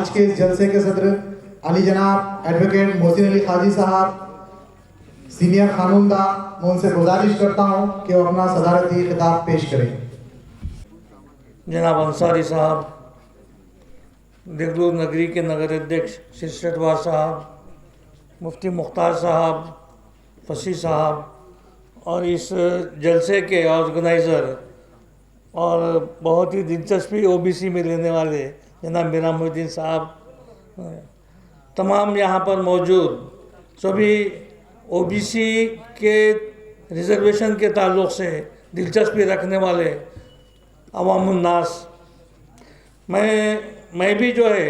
आज के इस जलसे के सदर अली जनाब एडवोकेट मोहसिन अली काजी साहब सीनियर कानूनदा, मैं उनसे गुजारिश करता हूं कि वो अपना सदारती खिताब पेश करें। जनाब अंसारी साहब, देगलूर नगरी के नगर अध्यक्ष श्री शटवार साहब, मुफ्ती मुख्तार साहब, फसी साहब और इस जलसे के ऑर्गेनाइज़र और बहुत ही दिलचस्पी ओबीसी में लेने वाले जनाब मीरा मोहद्दीन साहब, तमाम यहाँ पर मौजूद सभी ओबीसी के रिजर्वेशन के ताल्लुक़ से दिलचस्पी रखने वाले अवामुन्नास, मैं भी जो है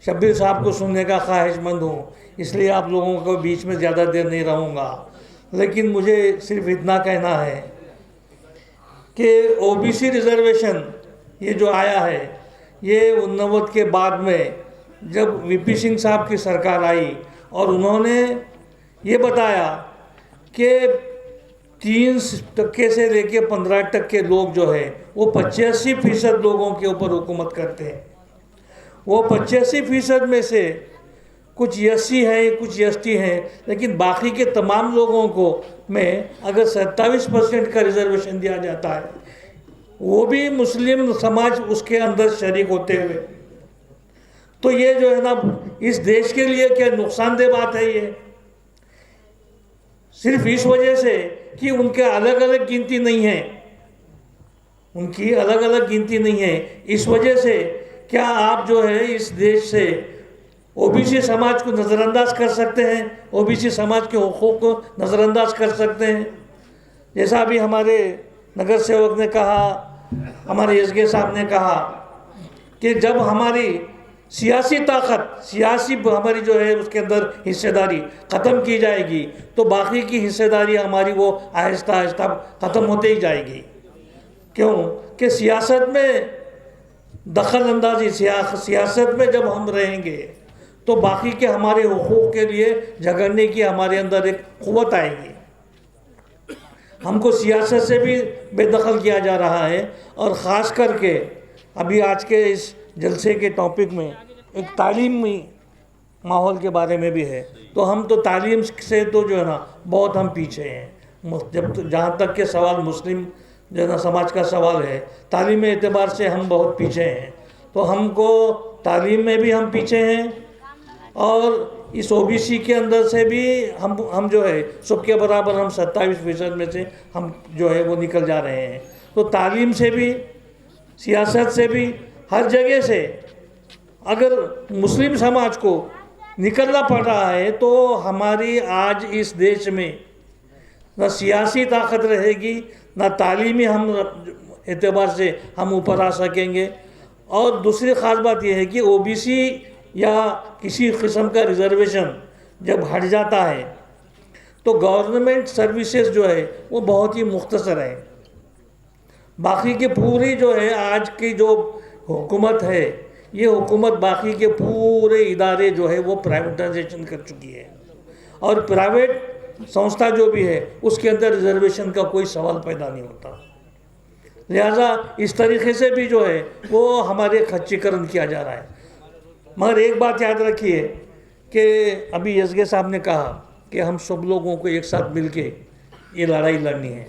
शब्बीर साहब को सुनने का ख्वाहिशमंद हूँ, इसलिए आप लोगों को बीच में ज़्यादा देर नहीं रहूँगा। लेकिन मुझे सिर्फ इतना कहना है कि ओबीसी रिजर्वेशन ये जो आया है, ये 89 के बाद में जब वीपी सिंह साहब की सरकार आई और उन्होंने ये बताया कि 3% से लेके 15% लोग जो है वो 85% लोगों के ऊपर हुकूमत करते हैं। वो 85% में से कुछ एससी हैं, कुछ एसटी हैं, लेकिन बाकी के तमाम लोगों को में अगर 27% का रिजर्वेशन दिया जाता है, वो भी मुस्लिम समाज उसके अंदर शरीक होते हुए, तो ये जो है ना इस देश के लिए क्या नुकसानदेह बात है। ये सिर्फ इस वजह से कि उनके अलग अलग गिनती नहीं है, उनकी अलग अलग गिनती नहीं है, इस वजह से क्या आप जो है इस देश से ओबीसी समाज को नज़रअंदाज कर सकते हैं, ओबीसी समाज के हुकूक़ को नज़रअंदाज कर सकते हैं। जैसा अभी हमारे नगर सेवक ने कहा, हमारे एसगे साहब ने कहा कि जब हमारी सियासी ताकत, सियासी हमारी जो है उसके अंदर हिस्सेदारी ख़त्म की जाएगी तो बाकी की हिस्सेदारी हमारी वो आहिस्ता आहिस्ता ख़त्म होते ही जाएगी। क्यों कि सियासत में दखल अंदाजी, सियासत में जब हम रहेंगे तो बाकी के हमारे हुकूक़ के लिए झगड़ने की हमारे अंदर एक क़ुव्वत आएगी। हमको सियासत से भी बेदखल किया जा रहा है और ख़ास करके अभी आज के इस जलसे के टॉपिक में एक तालीमी माहौल के बारे में भी है, तो हम तो तालीम से तो जो है ना बहुत हम पीछे हैं। जब जहाँ तक के सवाल मुस्लिम जो है ना समाज का सवाल है, तालीम एतबार से हम बहुत पीछे हैं। तो हमको तालीम में भी हम पीछे हैं और इस ओबीसी के अंदर से भी हम जो है सबके बराबर हम 27% में से हम जो है वो निकल जा रहे हैं। तो तालीम से भी, सियासत से भी, हर जगह से अगर मुस्लिम समाज को निकलना पड़ रहा है तो हमारी आज इस देश में न सियासी ताकत रहेगी, न तालीमी हम एतबार से हम ऊपर आ सकेंगे। और दूसरी ख़ास बात यह है कि ओबीसी या किसी किस्म का रिजर्वेशन जब हट जाता है तो गवर्नमेंट सर्विसेज जो है वो बहुत ही मुख्तसर है। बाकी की पूरी जो है आज की जो हुकूमत है, ये हुकूमत बाकी के पूरे इदारे जो है वो प्राइवेटाइजेशन कर चुकी है और प्राइवेट संस्था जो भी है उसके अंदर रिजर्वेशन का कोई सवाल पैदा नहीं होता। लिहाजा इस तरीके से भी जो है वो हमारे खच्चीकरण किया जा रहा है। मगर एक बात याद रखिए कि अभी एसगे साहब ने कहा कि हम सब लोगों को एक साथ मिल के ये लड़ाई लड़नी है,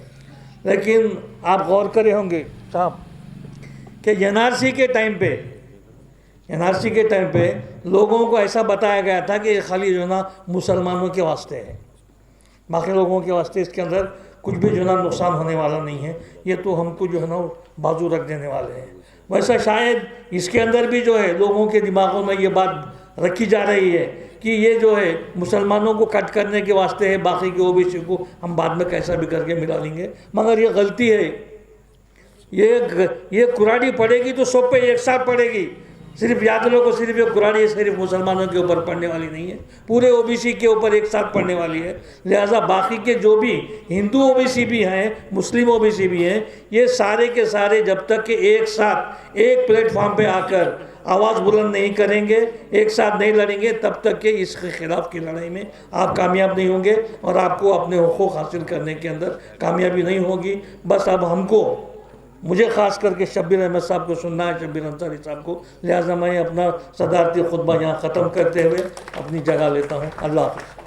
लेकिन आप गौर करे होंगे साहब कि एनआरसी के टाइम पे लोगों को ऐसा बताया गया था कि ये खाली जो है ना मुसलमानों के वास्ते है, बाकी लोगों के वास्ते इसके अंदर कुछ भी जो है ना नुकसान होने वाला नहीं है, ये तो हमको जो है ना बाजू रख देने वाले हैं। वैसा शायद इसके अंदर भी जो है लोगों के दिमागों में ये बात रखी जा रही है कि ये जो है मुसलमानों को कट करने के वास्ते है, बाकी के ओबीसी को हम बाद में कैसा भी करके मिला लेंगे। मगर ये गलती है। ये कुरानी पड़ेगी तो सब पे एक साथ पड़ेगी। सिर्फ याद रखो, सिर्फ ये कुरानी सिर्फ मुसलमानों के ऊपर पढ़ने वाली नहीं है, पूरे ओबीसी के ऊपर एक साथ पढ़ने वाली है। लिहाजा बाकी के जो भी हिंदू ओबीसी भी हैं, मुस्लिम ओबीसी भी हैं, ये सारे के सारे जब तक कि एक साथ एक प्लेटफॉर्म पे आकर आवाज़ बुलंद नहीं करेंगे, एक साथ नहीं लड़ेंगे, तब तक कि इसके खिलाफ की लड़ाई में आप कामयाब नहीं होंगे और आपको अपने हुकूक हासिल करने के अंदर कामयाबी नहीं होगी। बस अब हमको मुझे ख़ास करके शब्बीर अहमद साहब को सुनना है, शब्बीर अंसारी साहब को, लिहाजा मैं अपना सदारती खुतबा यहाँ ख़त्म करते हुए अपनी जगह लेता हूँ। अल्लाह हाफ़िज़।